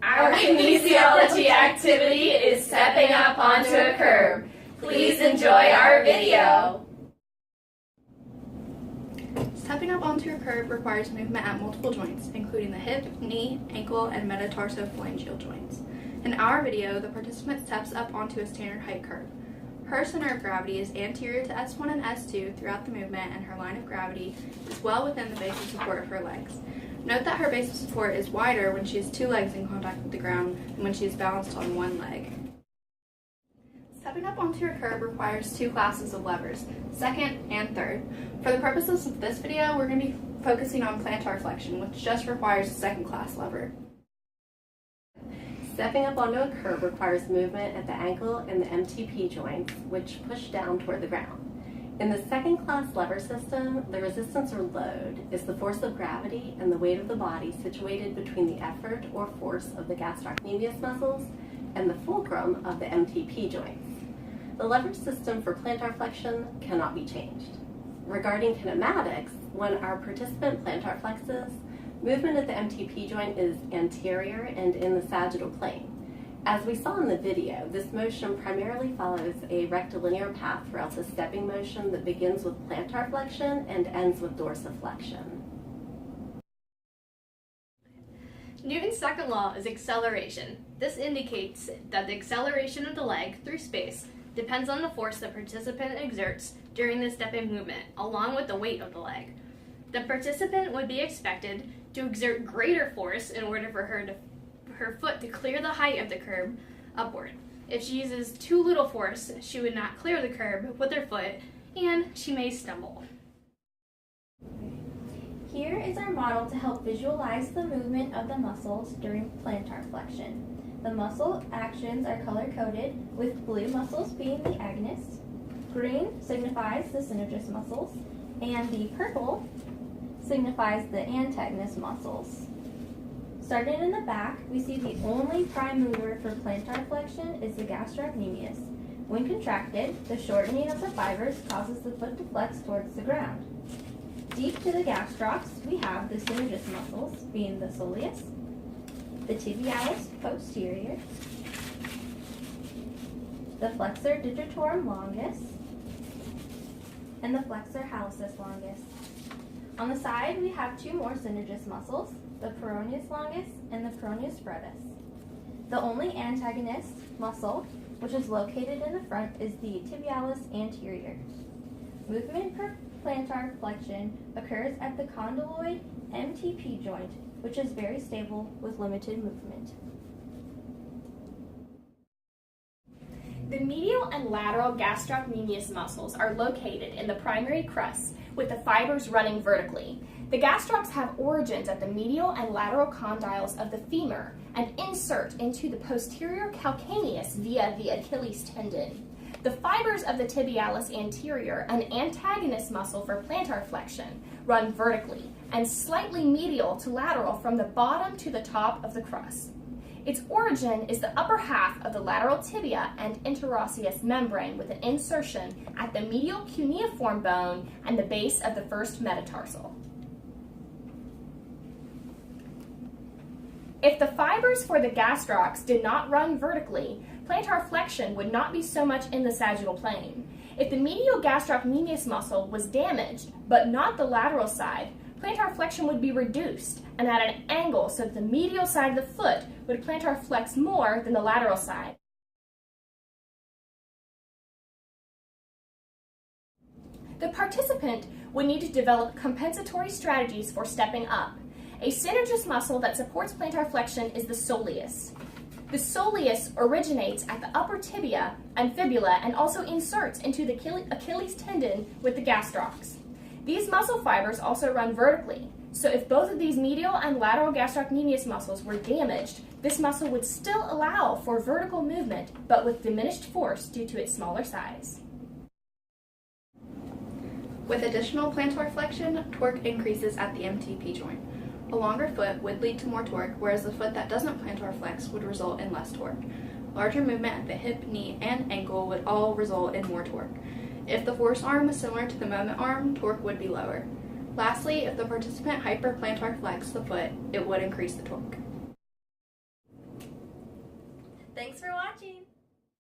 Our kinesiology activity is stepping up onto a curb. Please enjoy our video. Stepping up onto a curb requires movement at multiple joints, including the hip, knee, ankle, and metatarsophalangeal joints. In our video, the participant steps up onto a standard height curb. Her center of gravity is anterior to S1 and S2 throughout the movement, and her line of gravity is well within the base of support of her legs. Note that her base of support is wider when she has two legs in contact with the ground than when she is balanced on one leg. Stepping up onto a curb requires two classes of levers, second and third. For the purposes of this video, we're going to be focusing on plantar flexion, which just requires a second class lever. Stepping up onto a curb requires movement at the ankle and the MTP joints, which push down toward the ground. In the second class lever system, the resistance or load is the force of gravity and the weight of the body situated between the effort or force of the gastrocnemius muscles and the fulcrum of the MTP joints. The lever system for plantar flexion cannot be changed. Regarding kinematics, when our participant plantar flexes, movement at the MTP joint is anterior and in the sagittal plane. As we saw in the video, this motion primarily follows a rectilinear path throughout the stepping motion that begins with plantar flexion and ends with dorsiflexion. Newton's second law is acceleration. This indicates that the acceleration of the leg through space depends on the force the participant exerts during the stepping movement, along with the weight of the leg. The participant would be expected to exert greater force in order for her foot to clear the height of the curb upward. If she uses too little force, she would not clear the curb with her foot, and she may stumble. Here is our model to help visualize the movement of the muscles during plantar flexion. The muscle actions are color-coded, with blue muscles being the agonists, green signifies the synergist muscles, and the purple signifies the antagonist muscles. Starting in the back, we see the only prime mover for plantar flexion is the gastrocnemius. When contracted, the shortening of the fibers causes the foot to flex towards the ground. Deep to the gastrocs, we have the synergist muscles, being the soleus, the tibialis posterior, the flexor digitorum longus, and the flexor hallucis longus. On the side, we have two more synergist muscles, the peroneus longus and the peroneus brevis. The only antagonist muscle, which is located in the front, is the tibialis anterior. Movement for plantar flexion occurs at the condyloid MTP joint, which is very stable with limited movement. The medial and lateral gastrocnemius muscles are located in the primary crus, with the fibers running vertically. The gastrocs have origins at the medial and lateral condyles of the femur and insert into the posterior calcaneus via the Achilles tendon. The fibers of the tibialis anterior, an antagonist muscle for plantar flexion, run vertically and slightly medial to lateral from the bottom to the top of the crus. Its origin is the upper half of the lateral tibia and interosseous membrane with an insertion at the medial cuneiform bone and the base of the first metatarsal. If the fibers for the gastrocs did not run vertically, plantar flexion would not be so much in the sagittal plane. If the medial gastrocnemius muscle was damaged, but not the lateral side, plantar flexion would be reduced and at an angle so that the medial side of the foot would plantar flex more than the lateral side. The participant would need to develop compensatory strategies for stepping up. A synergist muscle that supports plantar flexion is the soleus. The soleus originates at the upper tibia and fibula and also inserts into the Achilles tendon with the gastrocs. These muscle fibers also run vertically, so if both of these medial and lateral gastrocnemius muscles were damaged, this muscle would still allow for vertical movement, but with diminished force due to its smaller size. With additional plantar flexion, torque increases at the MTP joint. A longer foot would lead to more torque, whereas a foot that doesn't plantar flex would result in less torque. Larger movement at the hip, knee, and ankle would all result in more torque. If the force arm was similar to the moment arm, torque would be lower. Lastly, if the participant hyperplantar flexed the foot, it would increase the torque. Thanks for watching!